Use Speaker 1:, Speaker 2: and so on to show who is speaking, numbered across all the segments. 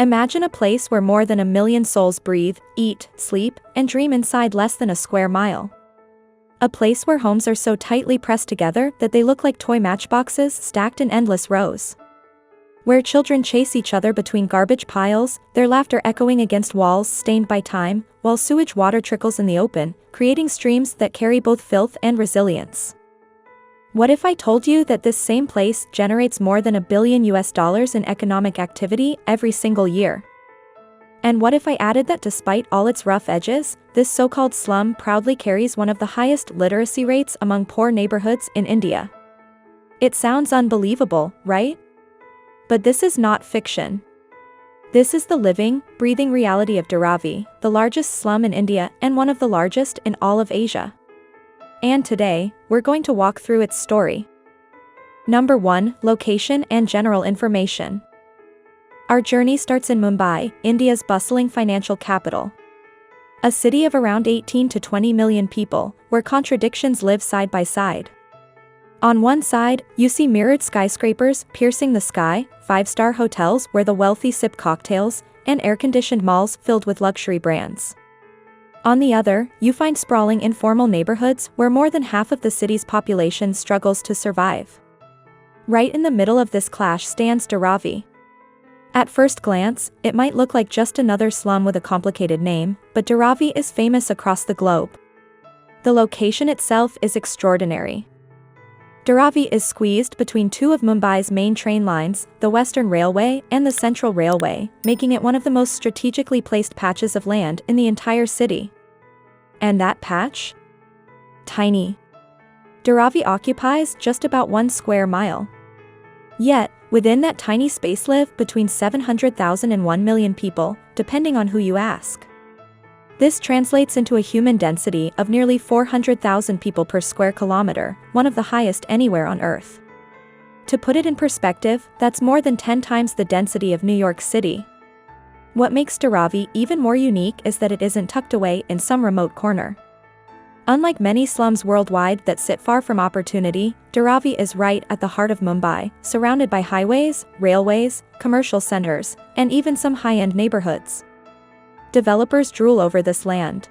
Speaker 1: Imagine a place where more than 1 million souls breathe, eat, sleep, and dream inside less than a square mile. A place where homes are so tightly pressed together that they look like toy matchboxes stacked in endless rows. Where children chase each other between garbage piles, their laughter echoing against walls stained by time, while sewage water trickles in the open, creating streams that carry both filth and resilience. What if I told you that this same place generates more than $1 billion in economic activity every single year? And what if I added that despite all its rough edges, this so-called slum proudly carries one of the highest literacy rates among poor neighborhoods in India? It sounds unbelievable, right? But this is not fiction. This is the living, breathing reality of Dharavi, the largest slum in India and one of the largest in all of Asia. And today, we're going to walk through its story. Number 1, Location and general information. Our journey starts in Mumbai, India's bustling financial capital. A city of around 18 to 20 million people, where contradictions live side by side. On one side, you see mirrored skyscrapers piercing the sky, 5-star hotels where the wealthy sip cocktails, and air-conditioned malls filled with luxury brands. On the other, you find sprawling informal neighborhoods where more than half of the city's population struggles to survive. Right in the middle of this clash stands Dharavi. At first glance, it might look like just another slum with a complicated name, but Dharavi is famous across the globe. The location itself is extraordinary. Dharavi is squeezed between two of Mumbai's main train lines, the Western Railway and the Central Railway, making it one of the most strategically placed patches of land in the entire city. And that patch? Tiny. Dharavi occupies just about 1 square mile. Yet, within that tiny space live between 700,000 and 1 million people, depending on who you ask. This translates into a human density of nearly 400,000 people per square kilometer, one of the highest anywhere on Earth. To put it in perspective, that's more than 10 times the density of New York City. What makes Dharavi even more unique is that it isn't tucked away in some remote corner. Unlike many slums worldwide that sit far from opportunity, Dharavi is right at the heart of Mumbai, surrounded by highways, railways, commercial centers, and even some high-end neighborhoods. Developers drool over this land.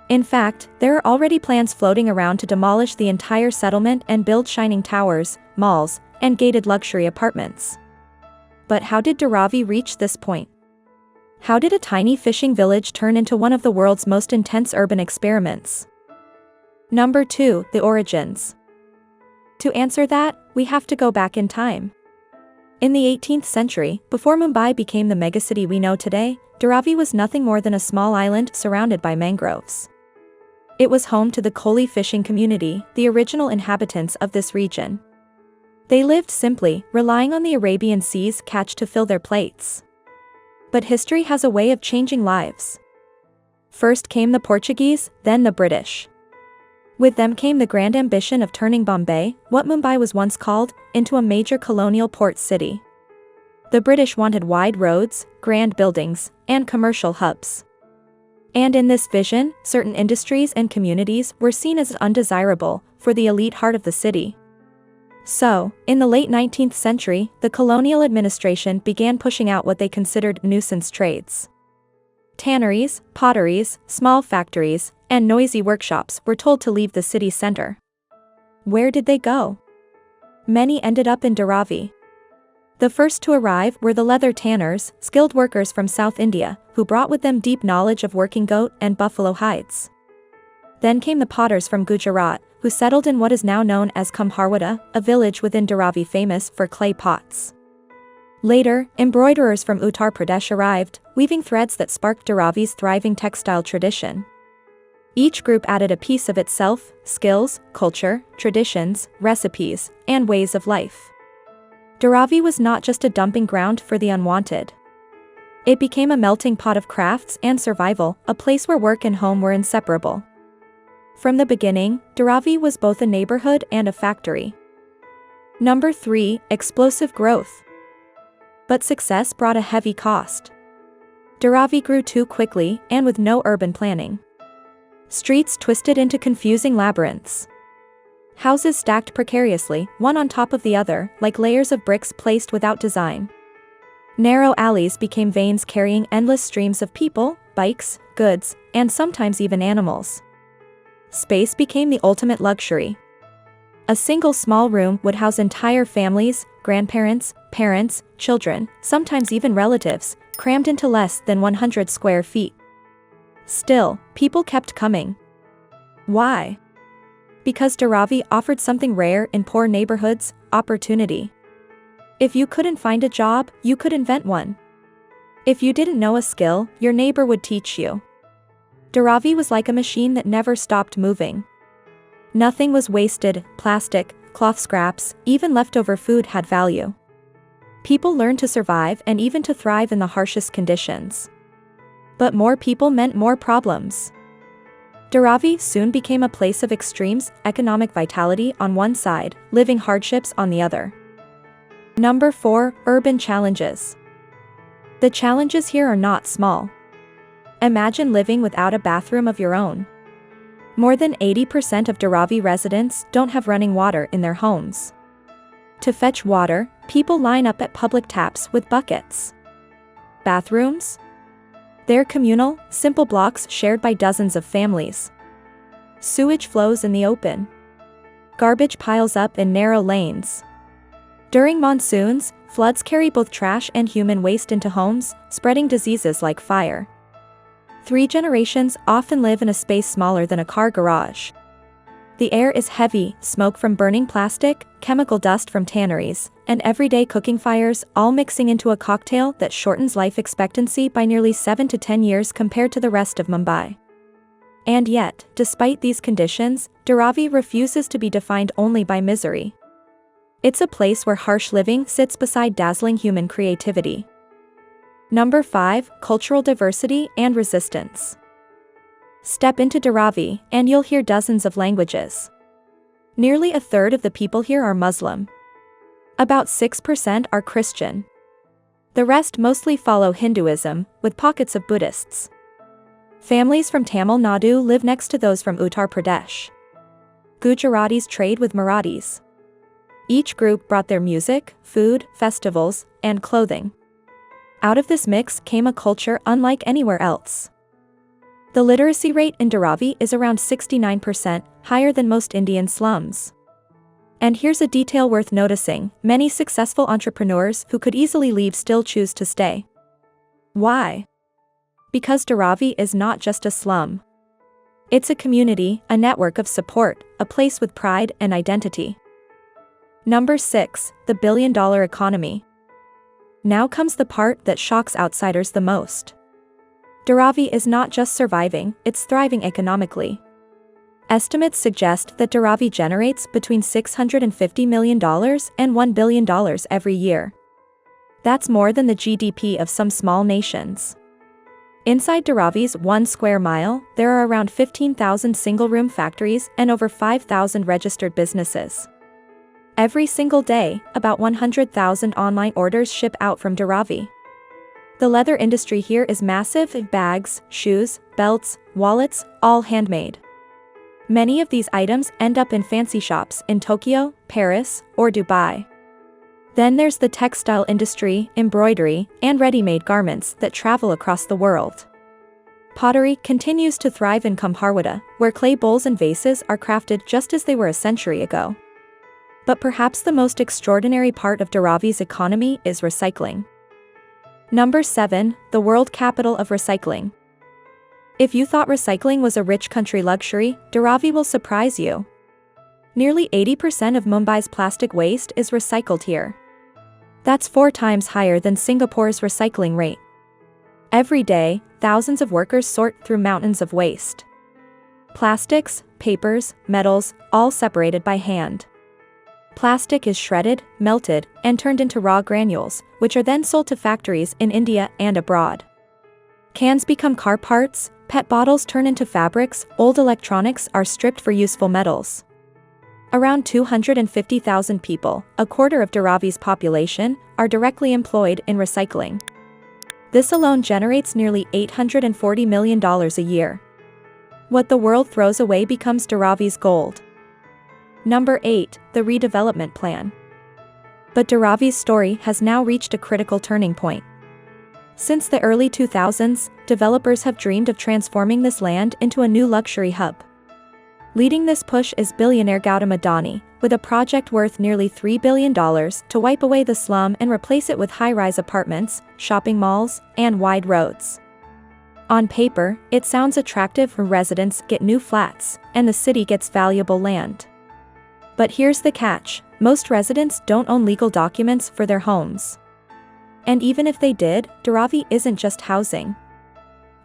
Speaker 1: In fact, there are already plans floating around to demolish the entire settlement and build shining towers, malls, and gated luxury apartments. But how did Dharavi reach this point? How did a tiny fishing village turn into one of the world's most intense urban experiments? Number 2, the origins. To answer that, we have to go back in time. In the 18th century, before Mumbai became the megacity we know today, Dharavi was nothing more than a small island surrounded by mangroves. It was home to the Koli fishing community, the original inhabitants of this region. They lived simply, relying on the Arabian Sea's catch to fill their plates. But history has a way of changing lives. First came the Portuguese, then the British. With them came the grand ambition of turning Bombay, what Mumbai was once called, into a major colonial port city. The British wanted wide roads, grand buildings, and commercial hubs. And in this vision, certain industries and communities were seen as undesirable for the elite heart of the city. So, in the late 19th century, the colonial administration began pushing out what they considered nuisance trades. Tanneries, potteries, small factories, and noisy workshops were told to leave the city center. Where did they go? Many ended up in Dharavi. The first to arrive were the leather tanners, skilled workers from South India, who brought with them deep knowledge of working goat and buffalo hides. Then came the potters from Gujarat, who settled in what is now known as Kamharwada, a village within Dharavi famous for clay pots. Later, embroiderers from Uttar Pradesh arrived, weaving threads that sparked Dharavi's thriving textile tradition. Each group added a piece of itself, skills, culture, traditions, recipes, and ways of life. Dharavi was not just a dumping ground for the unwanted. It became a melting pot of crafts and survival, a place where work and home were inseparable. From the beginning, Dharavi was both a neighborhood and a factory. Number 3, explosive growth. But success brought a heavy cost. Dharavi grew too quickly and with no urban planning. Streets twisted into confusing labyrinths. Houses stacked precariously, one on top of the other, like layers of bricks placed without design. Narrow alleys became veins carrying endless streams of people, bikes, goods, and sometimes even animals. Space became the ultimate luxury. A single small room would house entire families, grandparents, parents, children, sometimes even relatives, crammed into less than 100 square feet. Still, people kept coming. Why? Because Dharavi offered something rare in poor neighborhoods: opportunity. If you couldn't find a job, you could invent one. If you didn't know a skill, your neighbor would teach you. Dharavi was like a machine that never stopped moving. Nothing was wasted: plastic, cloth scraps, even leftover food had value. People learned to survive and even to thrive in the harshest conditions. But more people meant more problems. Dharavi soon became a place of extremes: economic vitality on one side, living hardships on the other. Number 4. Urban challenges. The challenges here are not small. Imagine living without a bathroom of your own. More than 80% of Dharavi residents don't have running water in their homes. To fetch water, people line up at public taps with buckets. Bathrooms? They're communal, simple blocks shared by dozens of families. Sewage flows in the open. Garbage piles up in narrow lanes. During monsoons, floods carry both trash and human waste into homes, spreading diseases like fire. 3 generations often live in a space smaller than a car garage. The air is heavy: smoke from burning plastic, chemical dust from tanneries, and everyday cooking fires, all mixing into a cocktail that shortens life expectancy by nearly 7 to 10 years compared to the rest of Mumbai. And yet, despite these conditions, Dharavi refuses to be defined only by misery. It's a place where harsh living sits beside dazzling human creativity. Number 5. Cultural diversity and resistance. Step into Dharavi, and you'll hear dozens of languages. Nearly a third of the people here are Muslim. About 6% are Christian. The rest mostly follow Hinduism, with pockets of Buddhists. Families from Tamil Nadu live next to those from Uttar Pradesh. Gujaratis trade with Marathis. Each group brought their music, food, festivals, and clothing. Out of this mix came a culture unlike anywhere else. The literacy rate in Dharavi is around 69%, higher than most Indian slums. And here's a detail worth noticing: many successful entrepreneurs who could easily leave still choose to stay. Why? Because Dharavi is not just a slum. It's a community, a network of support, a place with pride and identity. Number 6. The billion-dollar economy. Now comes the part that shocks outsiders the most. Dharavi is not just surviving, it's thriving economically. Estimates suggest that Dharavi generates between $650 million and $1 billion every year. That's more than the GDP of some small nations. Inside Dharavi's 1 square mile, there are around 15,000 single-room factories and over 5,000 registered businesses. Every single day, about 100,000 online orders ship out from Dharavi. The leather industry here is massive: bags, shoes, belts, wallets, all handmade. Many of these items end up in fancy shops in Tokyo, Paris, or Dubai. Then there's the textile industry, embroidery, and ready-made garments that travel across the world. Pottery continues to thrive in Kamharwada, where clay bowls and vases are crafted just as they were a century ago. But perhaps the most extraordinary part of Dharavi's economy is recycling. Number 7. The world capital of recycling. If you thought recycling was a rich country luxury, Dharavi will surprise you. Nearly 80% of Mumbai's plastic waste is recycled here. That's 4 times higher than Singapore's recycling rate. Every day, thousands of workers sort through mountains of waste. Plastics, papers, metals, all separated by hand. Plastic is shredded, melted, and turned into raw granules, which are then sold to factories in India and abroad. Cans become car parts, pet bottles turn into fabrics, old electronics are stripped for useful metals. Around 250,000 people, a quarter of Dharavi's population, are directly employed in recycling. This alone generates nearly $840 million a year. What the world throws away becomes Dharavi's gold. Number 8. The redevelopment plan. But Dharavi's story has now reached a critical turning point. Since the early 2000s, developers have dreamed of transforming this land into a new luxury hub. Leading this push is billionaire Gautam Adani, with a project worth nearly $3 billion to wipe away the slum and replace it with high-rise apartments, shopping malls, and wide roads. On paper, it sounds attractive when residents get new flats, and the city gets valuable land. But here's the catch: most residents don't own legal documents for their homes. And even if they did, Dharavi isn't just housing.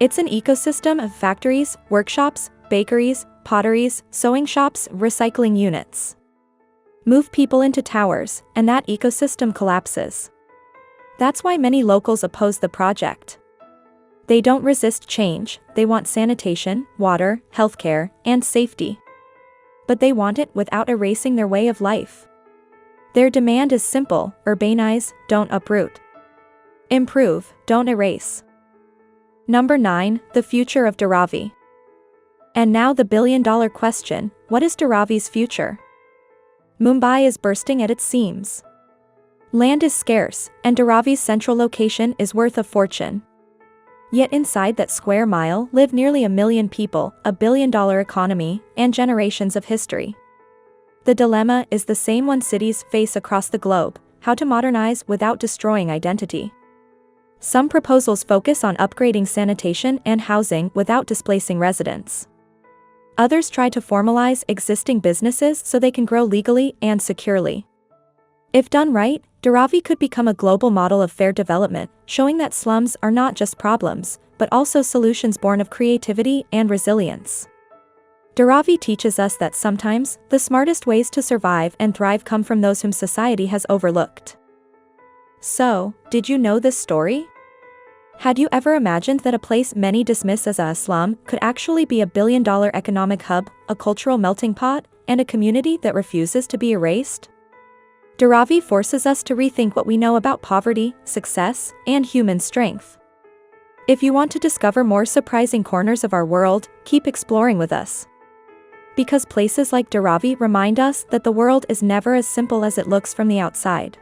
Speaker 1: It's an ecosystem of factories, workshops, bakeries, potteries, sewing shops, recycling units. Move people into towers, and that ecosystem collapses. That's why many locals oppose the project. They don't resist change, they want sanitation, water, healthcare, and safety. But they want it without erasing their way of life. Their demand is simple: urbanize, don't uproot. Improve, don't erase. Number 9, the future of Dharavi. And now the billion-dollar question: what is Dharavi's future? Mumbai is bursting at its seams. Land is scarce, and Dharavi's central location is worth a fortune. Yet inside that square mile live nearly 1 million people, a billion-dollar economy, and generations of history. The dilemma is the same one cities face across the globe: how to modernize without destroying identity. Some proposals focus on upgrading sanitation and housing without displacing residents. Others try to formalize existing businesses so they can grow legally and securely. If done right, Dharavi could become a global model of fair development, showing that slums are not just problems, but also solutions born of creativity and resilience. Dharavi teaches us that sometimes, the smartest ways to survive and thrive come from those whom society has overlooked. So, did you know this story? Had you ever imagined that a place many dismiss as a slum could actually be a billion-dollar economic hub, a cultural melting pot, and a community that refuses to be erased? Dharavi forces us to rethink what we know about poverty, success, and human strength. If you want to discover more surprising corners of our world, keep exploring with us. Because places like Dharavi remind us that the world is never as simple as it looks from the outside.